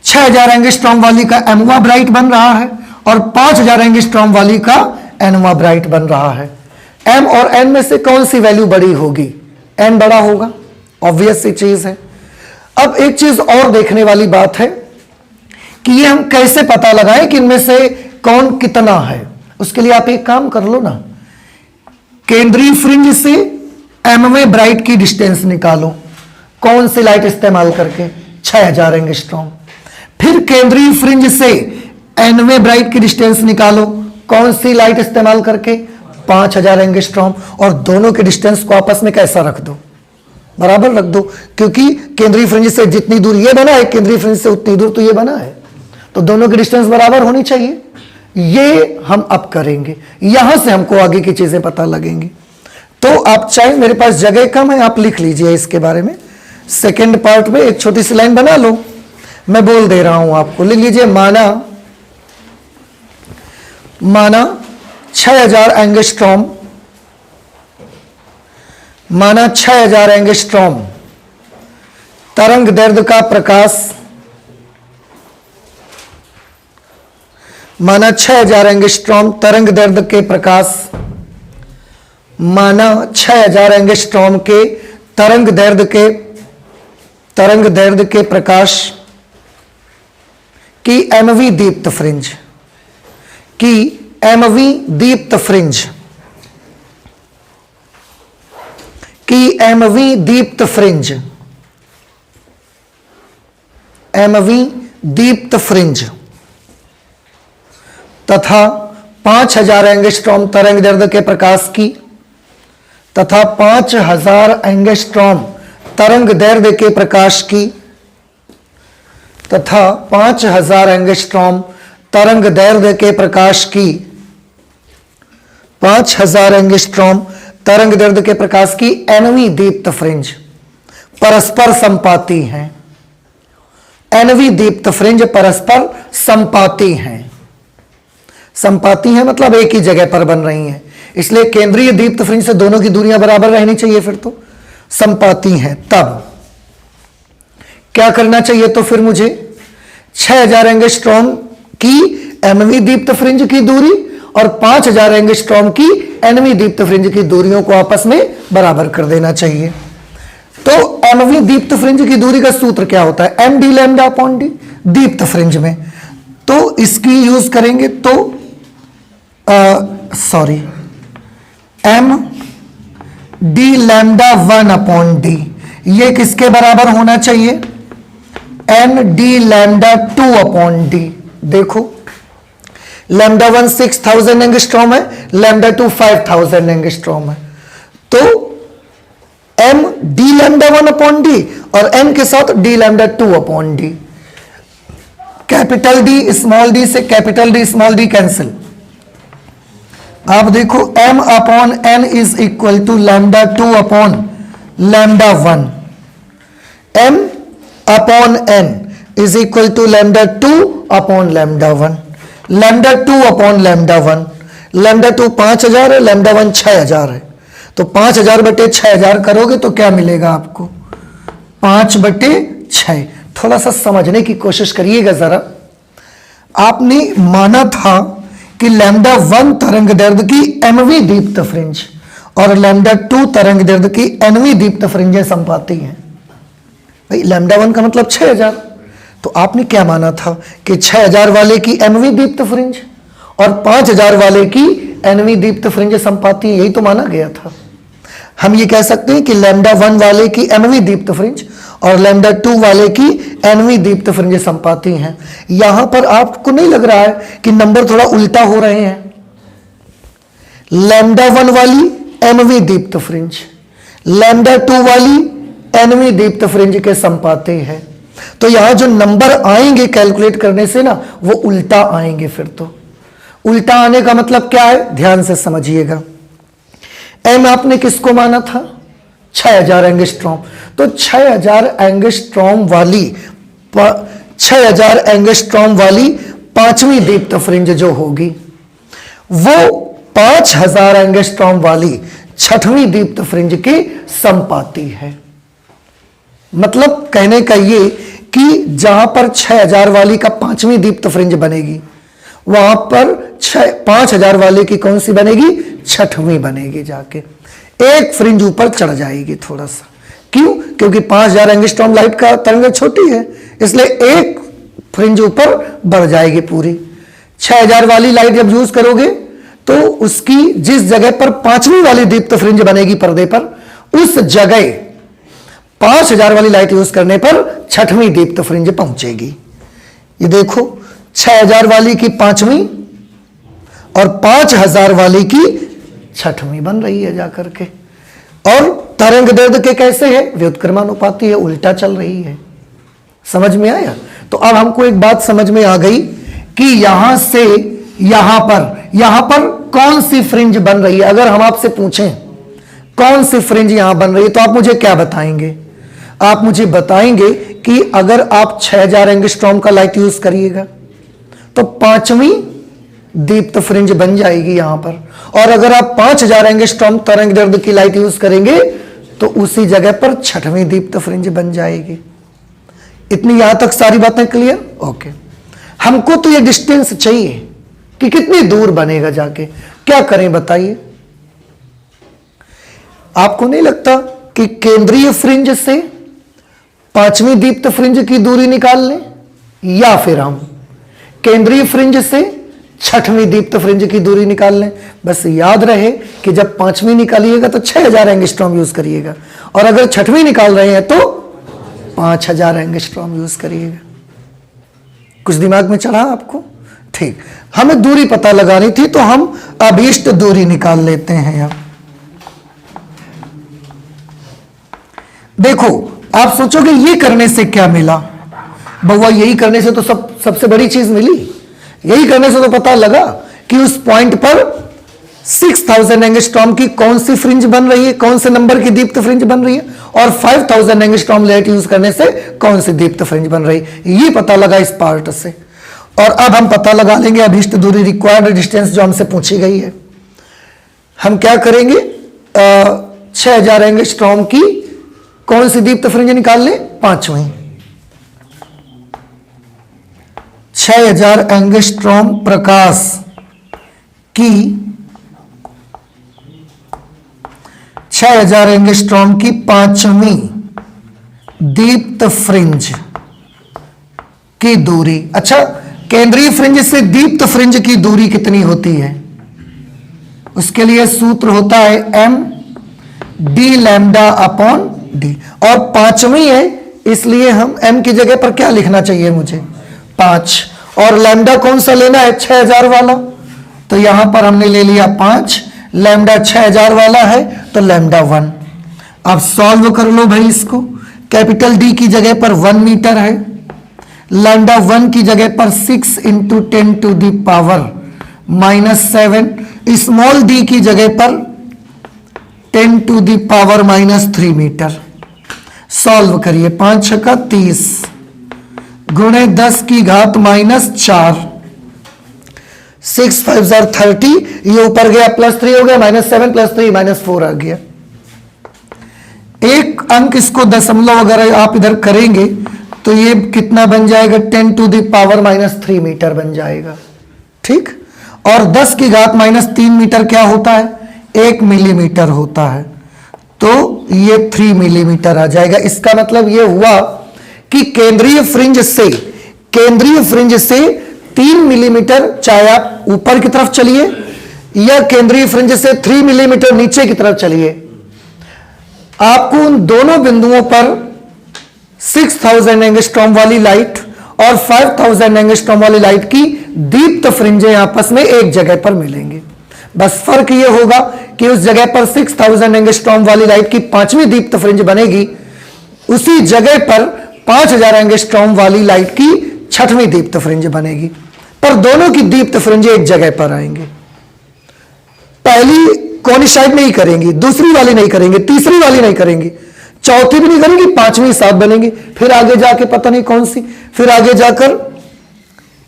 6000 एंगस्ट्रॉम वाली का एमवा ब्राइट बन रहा है और 5000 एंगस्ट्रॉम वाली का एनवा ब्राइट बन रहा है। एम और एन में से कौन सी वैल्यू बड़ी होगी? एन बड़ा होगा, ऑब्वियस सी चीज है। अब एक चीज और देखने वाली बात है कि ये हम कैसे पता लगाएं कि इनमें से कौन कितना है। उसके लिए आप एक काम कर लो ना, केंद्रीय फ्रिंज से एमवे ब्राइट की डिस्टेंस निकालो, कौन सी लाइट इस्तेमाल करके? 6000 एंगस्ट्रॉम। फिर केंद्रीय फ्रिंज से एनवे ब्राइट की डिस्टेंस निकालो, कौन सी लाइट इस्तेमाल करके? 5000 एंगस्ट्रॉम। और दोनों के डिस्टेंस को आपस में कैसा रख दो? बराबर रख दो, क्योंकि केंद्रीय फ्रिंज से जितनी दूर ये बना है केंद्रीय फ्रिंज से उतनी दूर तो ये बना है, तो दोनों की डिस्टेंस बराबर होनी चाहिए। ये हम अब करेंगे, यहां से हमको आगे की चीजें पता लगेंगी। तो आप चाहे, मेरे पास जगह कम है, आप लिख लीजिए इसके बारे में। सेकेंड पार्ट में एक छोटी सी लाइन बना लो, मैं बोल दे रहा हूं आपको, लिख लीजिए। माना 6000 एंगस्ट्रॉम, माना 6000 एंगस्ट्रॉम तरंग दैर्ध्य का प्रकाश, माना 6000 एंगस्ट्रॉम तरंग दैर्ध्य के प्रकाश, माना 6000 एंगस्ट्रॉम के तरंग दैर्ध्य के प्रकाश की एमवी दीप्त फ्रिंज, की एमवी दीप्त फ्रिंज, की एमवी दीप्त फ्रिंज, एमवी दीप्त फ्रिंज तथा 5000 एंगस्ट्रॉम तरंग दैर्ध्य के प्रकाश की, तथा 5000 एंगस्ट्रॉम तरंग दैर्ध्य के प्रकाश की, तथा 5000 एंगस्ट्रॉम तरंग दैर्ध्य के प्रकाश की, 5000 एंगस्ट्रॉम तरंग दैर्ध्य के प्रकाश की एनवी दीप्त फ्रिंज परस्पर संपाती हैं। एनवी दीप्त फ्रिंज परस्पर संपाती हैं। संपाती हैं मतलब एक ही जगह पर बन रही हैं, इसलिए केंद्रीय दीप्त फ्रिंज से दोनों की दूरियां बराबर रहनी चाहिए, फिर तो संपाती हैं। तब क्या करना चाहिए? तो फिर मुझे 6000 एंगस्ट्रॉम की एमवी दीप्त फ्रिंज की दूरी और 5000 एंगस्ट्रॉम की एनवी दीप्त फ्रिंज की दूरियों को आपस में बराबर कर देना चाहिए। तो एमवी दीप्त फ्रिंज की दूरी का सूत्र क्या होता है? M D lambda upon D, दीप्त फ्रिंज में। तो इसकी यूज करेंगे तो M D lambda 1 upon D, ये किसके बराबर होना चाहिए? N D lambda 2 upon D. देखो लैम्डा 1 6000 एंगस्ट्रॉम है, लैम्डा 2 5000 एंगस्ट्रॉम है, तो M D lambda 1 upon D और एन के साथ D lambda 2 upon D. Capital D small D से capital D small D cancel. आप देखो m upon n is equal to lambda 2 upon lambda 1। m upon n is equal to lambda 2 upon lambda 1। Lambda 2 upon lambda 1, lambda 2 5000 है, लैम्डा 1 6000 है। तो 5000 बटे 6000 करोगे तो क्या मिलेगा आपको? 5 बटे 6। थोड़ा सा समझने की कोशिश करिएगा जरा। आपने माना था कि लैम्डा 1 तरंग दैर्ध्य की mवीं दीप्त फ्रिंज और लैम्डा 2 तरंग दैर्ध्य की nवीं दीप्त फ्रिंजें संपाती हैं। भाई लैम्डा 1 का मतलब 6000, तो आपने क्या माना था कि 6000 वाले की mवीं दीप्त फ्रिंज और 5000 वाले की nवीं दीप्त फ्रिंज संपाती है, यही तो माना गया था। हम ये कह सकते हैं कि लैम्डा 1 वाले की mवीं दीप्त फ्रिंज और लैम्डा 2 वाले की nवीं दीप्त फ्रिंज संपाती हैं। यहां पर आपको नहीं लग रहा है कि नंबर थोड़ा उल्टा हो रहे हैं? लैम्डा 1 वाली mवीं दीप्त फ्रिंज, लैम्डा 2 वाली nवीं दीप्त फ्रिंज के संपाती है। तो यहां जो नंबर आएंगे कैलकुलेट करने से ना, वो उल्टा आएंगे। फिर तो उल्टा आने का मतलब क्या है, ध्यान से समझिएगा। m आपने किसको माना था? 6000 एंगस्ट्रॉम। तो 6000 एंगस्ट्रॉम वाली 6000 एंगस्ट्रॉम वाली पांचवी दीप्त फ्रिंज जो होगी वो 5000 एंगस्ट्रॉम वाली छठवीं दीप्त फ्रिंज की संपाती है। मतलब कहने का ये कि जहां पर 6000 वाली का पांचवी दीप्त फ्रिंज बनेगी, वहां पर 5000 वाले की कौन सी बनेगी? छठवीं बनेगी। जाके एक फ्रिंज ऊपर चढ़ जाएगी थोड़ा सा। क्यों? क्योंकि 5000 एंगस्ट्रॉम लाइट का तरंग छोटी है, इसलिए एक फ्रिंज ऊपर बढ़ जाएगी पूरी। 6000 वाली लाइट जब यूज करोगे तो उसकी जिस जगह पर पांचवी वाली दीप्त फ्रिंज बनेगी पर्दे पर, उस जगह 5000 वाली लाइट यूज करने पर छठवीं दीप्त फ्रिंज पहुंचेगी। ये देखो 6000 वाली की पांचवी और 5000 वाली की छठवीं बन रही है जाकर के। और तरंग दैर्ध्य के कैसे है? व्युत्क्रमानुपाती है, उल्टा चल रही है। समझ में आया? तो अब हमको एक बात समझ में आ गई कि यहां से यहां पर कौन सी फ्रिंज बन रही है। अगर हम आपसे पूछें कौन सी फ्रिंज यहां बन रही है तो आप मुझे क्या बताएंगे? आप मुझे बताएंगे कि अगर आप 6000 एंगस्ट्रॉम का लाइट यूज करिएगा तो पांचवी दीप्त फ्रिंज बन जाएगी यहां पर, और अगर आप 5000 एंगस्ट्रॉम तरंग दैर्ध्य की लाइट यूज करेंगे तो उसी जगह पर छठवीं दीप्त फ्रिंज बन जाएगी। इतनी यहां तक सारी बातें क्लियर? ओके। हमको तो ये डिस्टेंस चाहिए कि कितनी दूर बनेगा जाके। क्या करें बताइए? आपको नहीं लगता कि केंद्रीय फ्रिंज से पांचवी दीप्त फ्रिंज की दूरी निकाल लें, या फिर हम केंद्रीय फ्रिंज से छठवीं दीप्त फ्रिंज की दूरी निकाल लें? बस याद रहे कि जब पांचवी निकालिएगा तो 6000 एंगस्ट्रॉम यूज करिएगा, और अगर छठवीं निकाल रहे हैं तो 5000 एंगस्ट्रॉम यूज करिएगा। कुछ दिमाग में चढ़ा आपको? ठीक। हमें दूरी पता लगानी थी तो हम अभीष्ट दूरी निकाल लेते हैं। अब देखो, आप सोचोगे ये करने से क्या मिला? बउआ यही करने से तो सबसे बड़ी चीज मिली। यही करने से तो पता लगा कि उस पॉइंट पर 6000 एंगस्ट्रॉम की कौन सी फ्रिंज बन रही है, कौन से नंबर की दीप्त फ्रिंज बन रही है, और 5000 एंगस्ट्रॉम लाइट यूज करने से कौन सी दीप्त फ्रिंज बन रही है। ये पता लगा इस पार्ट से। और अब हम पता लगा लेंगे अभीष्ट दूरी, रिक्वायर्ड डिस्टेंस जो हमसे पूछी गई है। हम क्या करेंगे? 6000 एंगस्ट्रॉम की कौन सी दीप्त फ्रिंज निकाल लें? पांचवी। 6000 एंगस्ट्रॉम प्रकाश की 6000 एंगस्ट्रॉम की पांचवी दीप्त फ्रिंज की दूरी। अच्छा, केंद्रीय फ्रिंज से दीप्त फ्रिंज की दूरी कितनी होती है? उसके लिए सूत्र होता है m d lambda upon D, और पांचवी है इसलिए हम m की जगह पर क्या लिखना चाहिए मुझे? 5। और लैम्डा कौन सा लेना है? 6000 वाला। तो यहां पर हमने ले लिया 5। लैम्डा 6000 वाला है तो लैम्डा 1। अब सॉल्व कर लो भाई इसको। कैपिटल डी की जगह पर 1 मीटर है, लैम्डा 1 की जगह पर 6 into 10 to the power -7, small D की जगह पर 10 to the power -3 metre. Solve करिए, 5 छक्का 30 गुणे 10 की घात -4, 6 5 30, ये ऊपर गया +3 हो गया, -7 +3 -4 आ गया। एक अंक इसको दशमलव अगर आप इधर करेंगे तो ये कितना बन जाएगा, 10 टू द पावर -3 मीटर बन जाएगा। ठीक, और 10 की घात -3 मीटर क्या होता है, 1 मिलीमीटर होता है, तो ये 3 मिलीमीटर आ जाएगा। इसका मतलब ये हुआ कि केंद्रीय फ्रिंज से 3 मिलीमीटर, चाहे आप ऊपर की तरफ चलिए या केंद्रीय फ्रिंज से 3 मिलीमीटर नीचे की तरफ चलिए, आपको उन दोनों बिंदुओं पर 6000 एंगस्ट्रॉम वाली लाइट और 5000 एंगस्ट्रॉम वाली लाइट की दीप्त फ्रिंजें आपस में एक जगह पर मिलेंगे। बस फर्क यह होगा कि उस जगह पर 6000 एंगस्ट्रॉम वाली लाइट की 5वीं दीप्त फ्रिंज बनेगी, उसी जगह पर 5000 एंगस्ट्रॉम वाली लाइट की 6वीं दीप्त फ्रिंज बनेगी, पर दोनों की दीप्त फ्रिंजें एक जगह पर आएंगे। पहली कोइंसाइड नहीं करेंगी, दूसरी वाली नहीं करेंगे, तीसरी वाली नहीं करेंगी, चौथी भी नहीं करेंगी, 5वीं साथ बनेंगी, फिर आगे जाके पता नहीं कौन सी, फिर आगे जाकर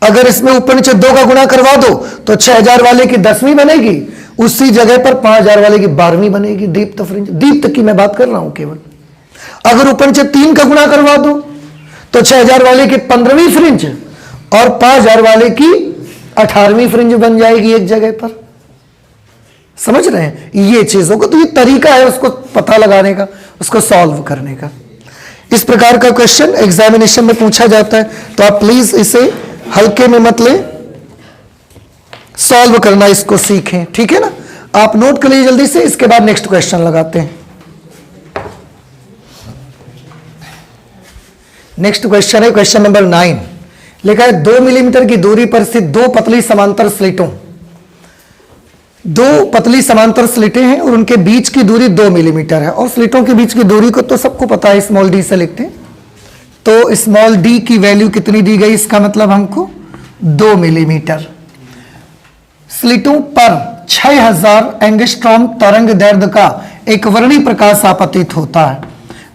अगर इसमें ऊपर नीचे 2 का गुणा करवा दो तो 6000 वाले की 10वीं बनेगी, उसी जगह पर 5000 वाले की 12वीं बनेगी दीप्त फ्रिंज। दीप्त की मैं बात कर रहा हूं केवल। अगर ऊपर नीचे 3 का गुणा करवा दो तो 6000 वाले की 15वीं फ्रिंज और 5000 वाले की 18वीं फ्रिंज बन जाएगी एक जगह पर। समझ रहे हैं ये चीजों को, तो ये तरीका है उसको पता लगाने का, उसको सॉल्व करने का। इस प्रकार का क्वेश्चन एग्जामिनेशन में पूछा जाता है, तो आप प्लीज इसे हल्के में मत लें, सॉल्व करना इसको सीखें, ठीक है ना। आप नोट कर लीजिए जल्दी से, इसके बाद नेक्स्ट क्वेश्चन लगाते हैं। नेक्स्ट क्वेश्चन है क्वेश्चन नंबर 9। लिखा है 2 मिलीमीटर की दूरी पर स्थित 2 पतली समांतर स्लिटों, 2 पतली समांतर स्लिटें हैं और उनके बीच की दूरी 2 मिलीमीटर है। और स्लिटों के बीच की दूरी को तो सबको पता है, स्मॉल डी से लिखते हैं। तो स्मॉल डी की वैल्यू कितनी दी गई, इसका मतलब हमको 2 मिलीमीटर। स्लिटों पर 6000 एंगस्ट्रॉम तरंग दैर्ध्य का एक वर्णी प्रकाश आपतित होता है।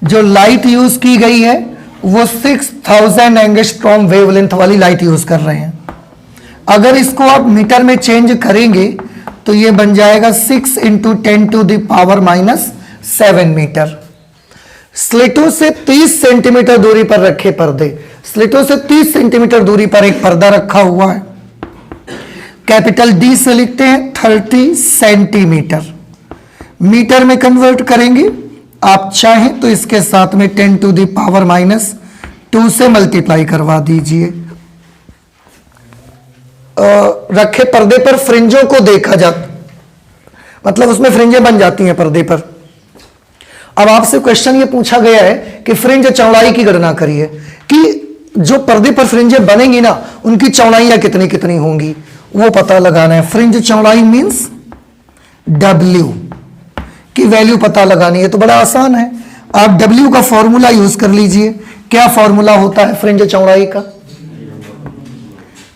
जो लाइट यूज की गई है वो 6000 एंगस्ट्रॉम वेवलेंथ वाली लाइट यूज कर रहे हैं। अगर इसको आप मीटर में चेंज करेंगे तो ये बन जाएगा 6 into 10 to the power -7 metre. स्लिटों से 30 सेंटीमीटर दूरी पर रखे पर्दे, स्लिटों से 30 सेंटीमीटर दूरी पर एक पर्दा रखा हुआ है। कैपिटल डी से लिखते हैं 30 सेंटीमीटर, मीटर में कन्वर्ट करेंगे। आप चाहें तो इसके साथ में 10 टू द पावर -2 से मल्टीप्लाई करवा दीजिए। रखे पर्दे पर फ्रिंजों को देखा जाता, मतलब उसमें फ्रिंजें बन जाती हैं पर्दे पर। अब आपसे क्वेश्चन ये पूछा गया है कि फ्रिंज चौड़ाई की गणना करिए, कि जो पर्दे पर फ्रिंजें बनेंगी ना उनकी चौड़ाइयां कितनी कितनी होंगी वो पता लगाना है। फ्रिंज चौड़ाई मींस W की वैल्यू पता लगानी है, तो बड़ा आसान है। आप W का फॉर्मूला यूज कर लीजिए। क्या फॉर्मूला होता है फ्रिंज चौड़ाई का,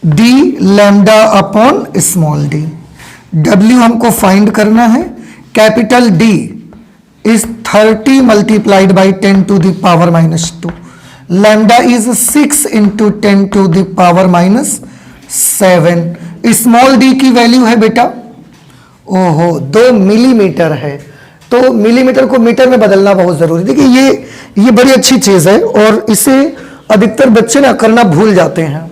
D lambda upon small d। W हमको फाइंड करना है। Capital D is 30 multiplied by 10 to the power -2। Lambda is 6 into 10 to the power -7। Small d की वैल्यू है बेटा, ओहो 2 मिलीमीटर है, तो मिलीमीटर को मीटर में बदलना बहुत जरूरी। देखिए ये बड़ी अच्छी चीज है और इसे अधिकतर बच्चे ना करना भूल जाते हैं।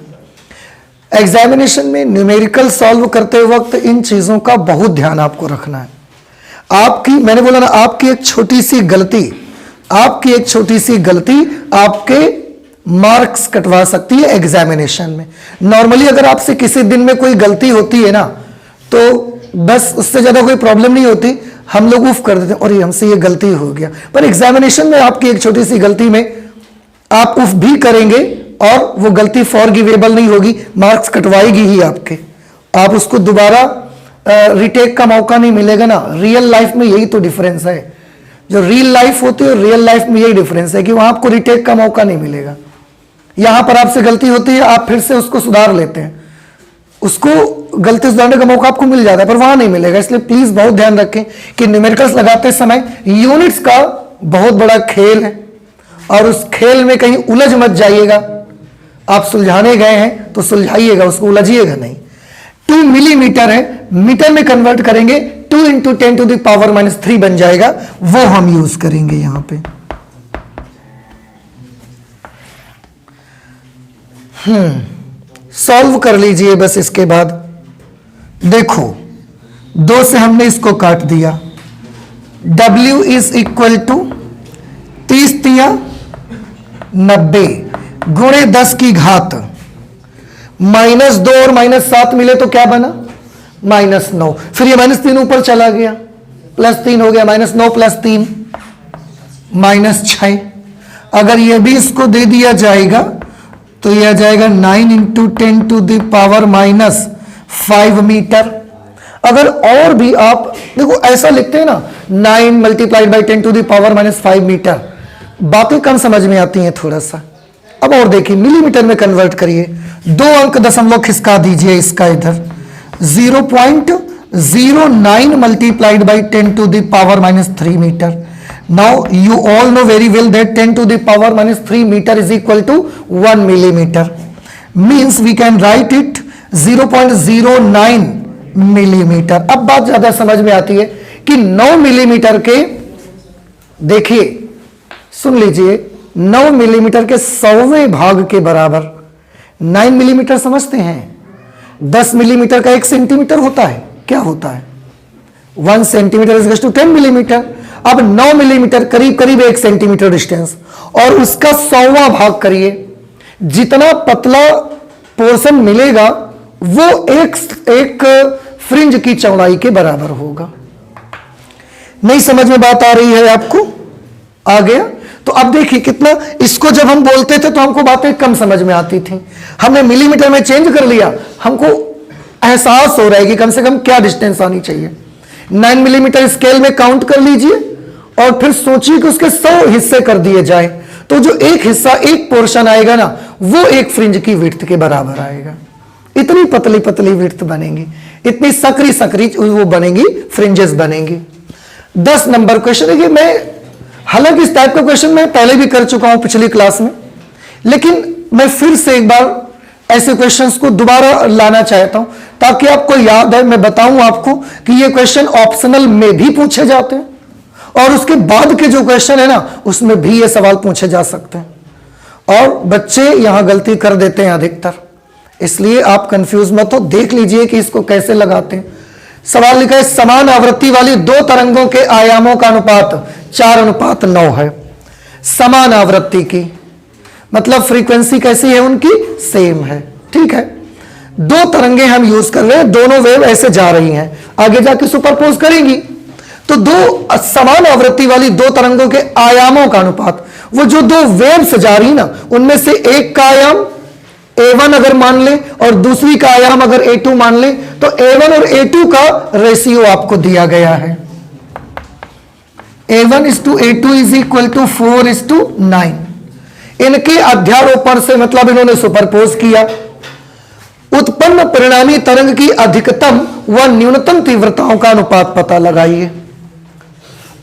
एग्जामिनेशन में न्यूमेरिकल सॉल्व करते वक्त इन चीजों का बहुत ध्यान आपको रखना है। आपकी, मैंने बोला ना, आपकी एक छोटी सी गलती आपके मार्क्स कटवा सकती है एग्जामिनेशन में। नॉर्मली अगर आपसे किसी दिन में कोई गलती होती है ना तो बस उससे ज्यादा कोई प्रॉब्लम नहीं होती, हम लोग उफ कर देते हैं और ये हमसे ये गलती हो गया। पर एग्जामिनेशन में आपकी एक छोटी सी गलती में आप उफ भी करेंगे और वो गलती फॉरगिवेबल नहीं होगी, मार्क्स कटवाएगी ही आपके। आप उसको दोबारा रिटेक का मौका नहीं मिलेगा ना। रियल लाइफ में यही तो डिफरेंस है, जो रियल लाइफ होती है रियल लाइफ में यही डिफरेंस है कि वहां आपको रिटेक का मौका नहीं मिलेगा। यहां पर आपसे गलती होती है, आप फिर से उसको सुधार लेते हैं, उसको गलती सुधारने का मौका आपको मिल जाता है, पर वहां नहीं मिलेगा। इसलिए प्लीज बहुत ध्यान रखें कि न्यूमेरिकल्स लगाते समय यूनिट्स का बहुत बड़ा खेल है, और उस खेल में कहीं उलझ मत जाइएगा। आप सुलझाने गए हैं तो सुलझाइएगा, उसको उलझिएगा नहीं। 2 मिलीमीटर है, मीटर में कन्वर्ट करेंगे 2 इंटू 10 टू द पावर -3 बन जाएगा, वो हम यूज करेंगे यहां पे। सॉल्व कर लीजिए बस। इसके बाद देखो 2 से हमने इसको काट दिया। W इज इक्वल टू 30 तिया 90 गुणे 10 की घात -2 और -7 मिले तो क्या बना -9। फिर ये -3 ऊपर चला गया, +3 हो गया, -9 + 3 -6। अगर ये भी इसको दे दिया जाएगा तो यह आ जाएगा 9 into 10 to the power -5 metre. अगर और भी आप देखो ऐसा लिखते हैं ना, 9 multiplied by 10 to the power -5 metre, बातें कम समझ में आती हैं थोड़ा सा। अब और देखिए मिलीमीटर में कन्वर्ट करिए, 2 अंक दशमलव खिसका दीजिए इसका इधर, 0.09 multiplied by 10 to the power -3 metre. Now you all know very well that 10 to the power -3 meter is equal to 1 millimeter. Means we can write it 0.09 millimeter. अब बात ज्यादा समझ में आती है कि 9 मिलीमीटर के, देखिए सुन लीजिए, 9 मिलीमीटर के 100वें भाग के बराबर 9 मिलीमीटर समझते हैं। 10 मिलीमीटर का 1 सेंटीमीटर होता है, क्या होता है 1 centimetre is equal to 10 millimetre. अब 9 मिलीमीटर करीब करीब 1 सेंटीमीटर डिस्टेंस, और उसका 100वां भाग करिए, जितना पतला पोर्शन मिलेगा वो एक फ्रिंज की चौड़ाई के बराबर होगा। नहीं समझ में बात आ रही है आपको? आ गया? तो अब देखिए कितना, इसको जब हम बोलते थे तो हमको बातें कम समझ में आती थी, हमने मिलीमीटर में चेंज कर लिया, हमको एहसास हो रहा है कि कम से कम क्या डिस्टेंस आनी चाहिए। 9 मिलीमीटर स्केल में काउंट कर लीजिए और फिर सोचिए कि उसके 100 हिस्से कर दिए जाए, तो जो एक हिस्सा, एक पोर्शन आएगा ना, वो एक फ्रिंज की विड्थ के बराबर आएगा। इतनी पतली पतली विड्थ बनेगी, इतनी सकरी सकरी वो बनेगी, फ्रिंजेस बनेंगी। 10 नंबर क्वेश्चन है कि मैं, हालांकि इस टाइप का क्वेश्चन मैं पहले भी कर चुका हूं पिछली क्लास में, लेकिन मैं फिर से एक बार ऐसे क्वेश्चंस को दोबारा लाना चाहता हूं ताकि आपको याद है। मैं बताऊं आपको कि ये क्वेश्चन ऑप्शनल में भी पूछे जाते हैं, और उसके बाद के जो क्वेश्चन है ना, उसमें भी ये सवाल पूछे जा सकते हैं, और बच्चे यहां गलती कर देते हैं अधिकतर। इसलिए आप कंफ्यूज मत हो, देख लीजिए कि इसको कैसे लगाते हैं। सवाल लिखा है, समान आवृत्ति वाली 2 तरंगों के आयामों का अनुपात 4:9 है। समान आवृत्ति की मतलब फ्रीक्वेंसी कैसी है उनकी, सेम है, ठीक है। 2 तरंगे हम यूज कर रहे हैं, दोनों वेव ऐसे जा रही हैं, आगे जाके सुपरपोज करेंगी, तो 2 समान आवृत्ति वाली 2 तरंगों के आयामों का अनुपात, वो जो 2 वेव्स जा रही ना, उनमें से एक का आयाम A1 अगर मान ले और दूसरी का आयाम अगर A2 मान ले, तो A1 और A2 का रेशियो आपको दिया गया है। A1:A2 is equal to 4:9। इनके अध्यारोपण से मतलब इन्होंने सुपरपोज किया। उत्पन्न परिणामी तरंग की अधिकतम व न्यूनतम तीव्रताओं का अनुपात पता लगाइए।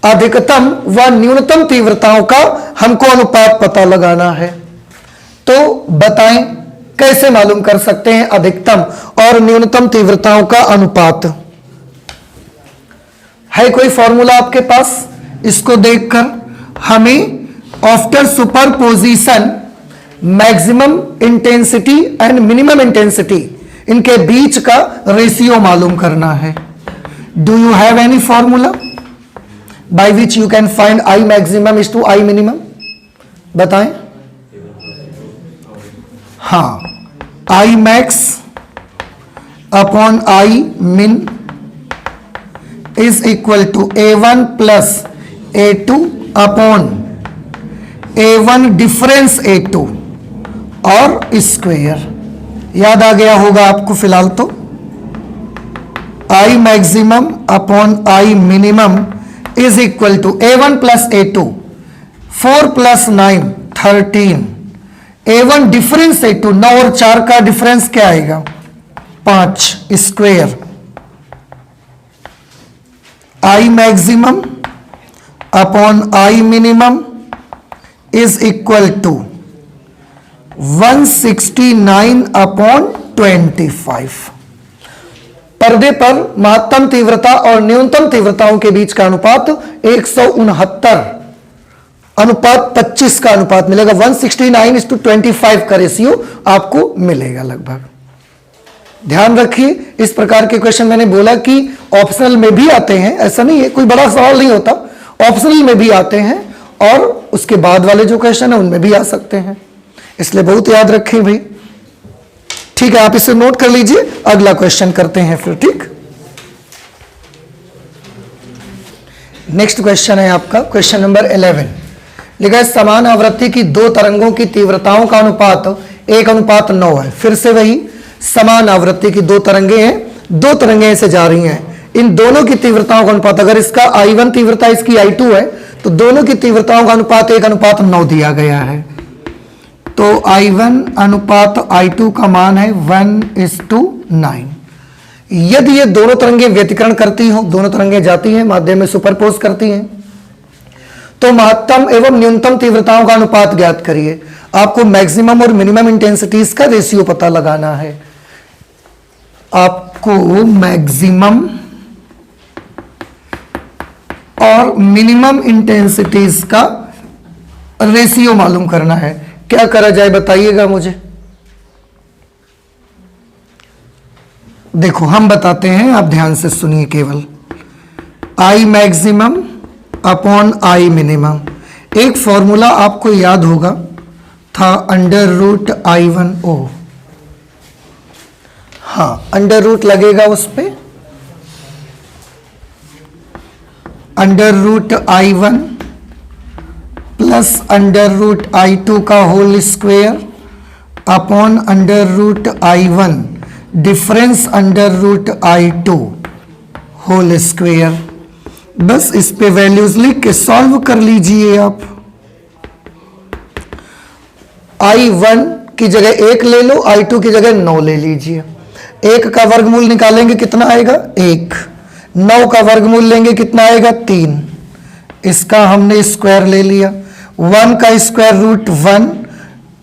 अधिकतम व न्यूनतम तीव्रताओं का हमको अनुपात पता लगाना है, तो बताएं कैसे मालूम कर सकते हैं अधिकतम और न्यूनतम तीव्रताओं का अनुपात? है कोई फॉर्मूला आपके पास? इसको देखकर हमें after superposition maximum intensity and minimum intensity, इनके बीच का रेशियो मालूम करना है। Do you have any formula by which you can find I maximum is to I minimum? बताएं। हाँ, I max upon I min is equal to A1 plus A2 upon A1 difference A2 और स्क्वायर। याद आ गया होगा आपको फिलहाल तो। I maximum upon I minimum is equal to A1 plus A2, 4 + 9 13 A1 difference है 2, 9 और 4 का डिफरेंस क्या आएगा 5 square I maximum upon I minimum is equal to 169 upon 25। पर्दे पर महत्तम तीव्रता और न्यूनतम तीव्रताओं के बीच का अनुपात 169 अनुपात 25 का अनुपात मिलेगा। 169:25 का रेशियो आपको मिलेगा लगभग। ध्यान रखिए, इस प्रकार के क्वेश्चन मैंने बोला कि ऑप्शनल में भी आते हैं, ऐसा नहीं है कोई बड़ा सवाल नहीं होता, ऑप्शनल में भी आते हैं और उसके बाद वाले जो क्वेश्चन है उनमें भी आ सकते हैं, इसलिए बहुत याद रखें भाई। ठीक है, आप इसे नोट कर लीजिए, अगला क्वेश्चन करते हैं फिर। ठीक, नेक्स्ट क्वेश्चन है आपका क्वेश्चन नंबर 11। लिखा है समान आवृत्ति की दो तरंगों की तीव्रताओं का अनुपात 1:9 है। फिर से वही समान आवृत्ति की दो तरंगे हैं, दो तरंगे ऐसे जा रही हैं, इन दोनों की तीव्रताओं का अनुपात, अगर इसका I1 तीव्रता इसकी I2 है तो दोनों की तीव्रताओं का अनुपात 1:9 दिया गया है। तो I1 अनुपात I2 का मान है 1:9। यदि ये दोनों तरंगे व्यतिकरण करती हो, दोनों तरंगे जाती हैं माध्यम में सुपरपोज करती हैं, तो महत्तम एवं न्यूनतम तीव्रताओं का अनुपात ज्ञात करिए। आपको मैक्सिमम और मिनिमम इंटेंसिटीज का रेशियो पता लगाना है। आपको मैक्सिमम और मिनिमम इंटेंसिटीज का रेशियो मालूम करना है। क्या करा जाए बताइएगा मुझे। देखो हम बताते हैं, आप ध्यान से सुनिए केवल। I maximum upon I minimum, एक फॉर्मूला आपको याद होगा था √I1O। हाँ, अंडर रूट लगेगा उस पे, √I1 प्लस √I2 का whole square upon √I1 difference √I2 whole square. बस इस पे वैल्यूज लिख के सॉल्व कर लीजिए आप। I1 की जगह 1 ले लो, I2 की जगह 9 ले लीजिए। 1 का वर्गमूल निकालेंगे कितना आएगा 1, 9 का वर्गमूल लेंगे कितना आएगा 3, इसका हमने स्क्वायर ले लिया। 1 का स्क्वायर रूट 1,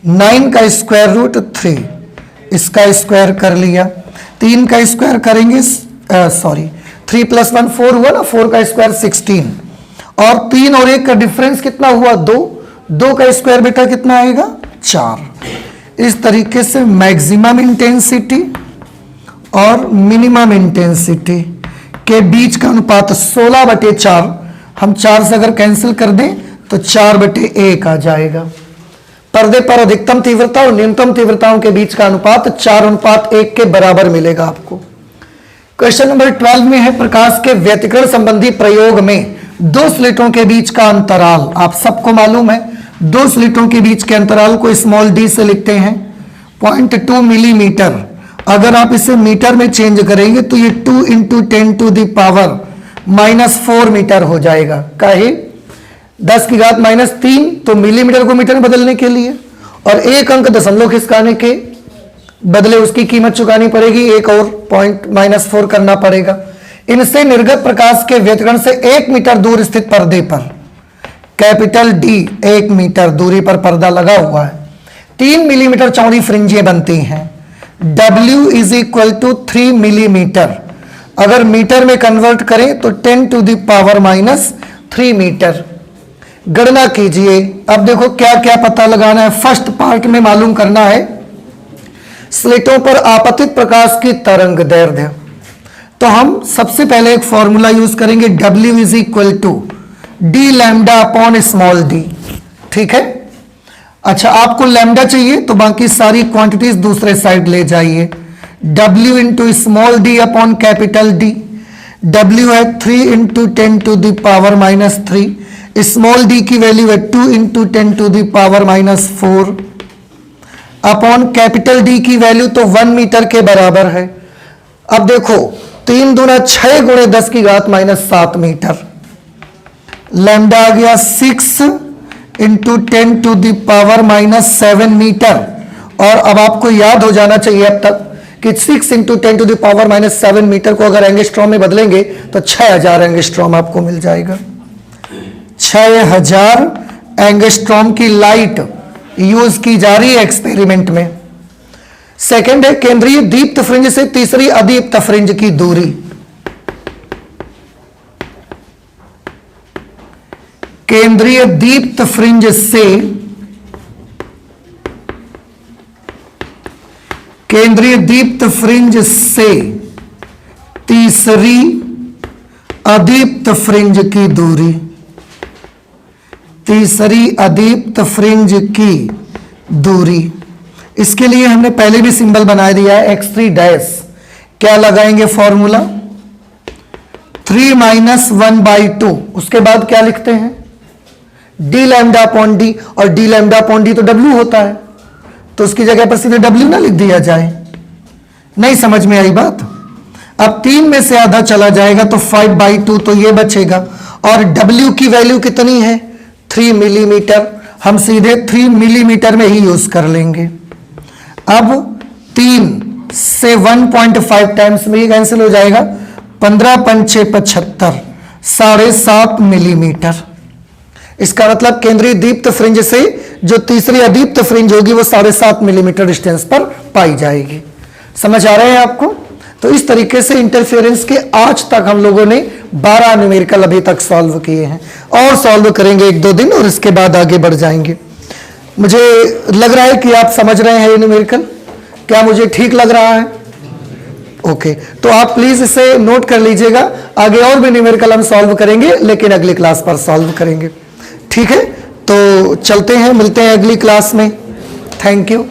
9 का स्क्वायर रूट 3, इसका स्क्वायर कर लिया। 3 का स्क्वायर करेंगे 3 + 1 4 हुआ ना, 4 का स्क्वायर 16, और 3 और 1 का डिफरेंस कितना हुआ 2, 2 का स्क्वायर बेटा कितना आएगा 4। इस तरीके से मैक्सिमम इंटेंसिटी और मिनिमम इंटेंसिटी के बीच का अनुपात 16/4, हम 4 से अगर कैंसिल कर दें तो 4/1 आ जाएगा। पर्दे पर अधिकतम तीव्रता और न्यूनतम तीव्रताओं के बीच का अनुपात 4:1 के बराबर मिलेगा आपको। क्वेश्चन नंबर 12 में है प्रकाश के व्यतिकरण संबंधी प्रयोग में दो स्लिटों के बीच का अंतराल, आप सबको मालूम है दो स्लिटों के बीच के अंतराल को स्मॉल d से लिखते हैं 0.2 मिलीमीटर। अगर आप इसे मीटर में चेंज करेंगे तो ये 2 × 10⁻⁻4 मीटर हो जाएगा। काहे 10⁻⁻3, तो मिलीमीटर को मीटर में बदलने के लिए, और एक अंक दशमलव खिसकाने के बदले उसकी कीमत चुकानी पड़ेगी, एक और -4 करना पड़ेगा। इनसे निर्गत प्रकाश के व्यतिकरण से 1 मीटर दूर स्थित पर्दे पर कैपिटल D 1 मीटर दूरी पर पर्दा लगा हुआ है, 3 मिलीमीटर चौड़ी फ्रिंजें बनती हैं। W = 3 मिलीमीटर, अगर मीटर में कन्वर्ट करें तो 10⁻³ मीटर। गणना कीजिए। अब देखो क्या क्या पता लगाना है। फर्स्ट पार्ट में मालूम करना है स्लिटों पर आपतित प्रकाश की तरंग दैर्ध्य। तो हम सबसे पहले एक फॉर्मूला यूज करेंगे, W = d(λ/d)। ठीक है, अच्छा आपको लैम्डा चाहिए तो बाकी सारी क्वांटिटीज दूसरे साइड ले जाइए। W × small d upon capital D। W है 3 × 10⁻³ स्मॉल d की वैल्यू है 2 × 10⁻⁴ अपॉन कैपिटल D की वैल्यू तो 1 मीटर के बराबर है। अब देखो 3 दूना 6 × 10⁻⁷ मीटर। लैम्डा आ गया 6 into 10 to the power -7 metre. और अब आपको याद हो जाना चाहिए अब तक कि 6 into 10 to the power -7 metre को अगर एंगस्ट्रॉम में बदलेंगे तो 6000 एंगस्ट्रॉम आपको मिल जाएगा। 6000 एंगस्ट्रॉम की लाइट यूज की जा रही है एक्सपेरिमेंट में। सेकंड है केंद्रीय दीप्त फ्रिंज से तीसरी अदीप्त फ्रिंज की दूरी। केंद्रीय दीप्त फ्रिंज से तीसरी अदीप्त फ्रिंज की दूरी। तीसरी अदीप्त फ्रिंज की दूरी, इसके लिए हमने पहले भी सिंबल बना दिया है x3 डैश। क्या लगाएंगे फॉर्मूला 3 - 1/2। उसके बाद क्या लिखते हैं d लैम्डा अपॉन डी, और d लैम्डा अपॉन डी तो w होता है, तो उसकी जगह पर सीधे w ना लिख दिया जाए। नहीं समझ में आई बात? अब 3 में से आधा चला जाएगा तो 5/2 तो ये बचेगा, और w की वैल्यू कितनी है 3 मिलीमीटर। हम सीधे 3 मिलीमीटर में ही यूज कर लेंगे। अब 3 से 1.5 टाइम्स में ये कैंसिल हो जाएगा, 15 × 5 = 75, 7.5 मिलीमीटर। इसका मतलब केंद्रीय दीप्त फ्रिंज से जो तीसरी अदीप्त फ्रिंज होगी वो 7.5 मिलीमीटर डिस्टेंस पर पाई जाएगी। समझ आ रहे हैं आपको? तो इस तरीके से इंटरफेरेंस के आज तक हम लोगों ने 12 न्यूमेरिकल अभी तक सॉल्व किए हैं, और सॉल्व करेंगे 1-2 दिन, और इसके बाद आगे बढ़ जाएंगे। मुझे लग रहा है कि आप समझ रहे हैं ये न्यूमेरिकल। क्या मुझे ठीक लग रहा है? ओके, तो आप प्लीज इसे नोट कर लीजिएगा। आगे और भी न्यूमेरिकल हम सॉल्व करेंगे, लेकिन अगली क्लास पर सॉल्व करेंगे। ठीक है, तो चलते हैं, मिलते हैं अगली क्लास में। Thank you.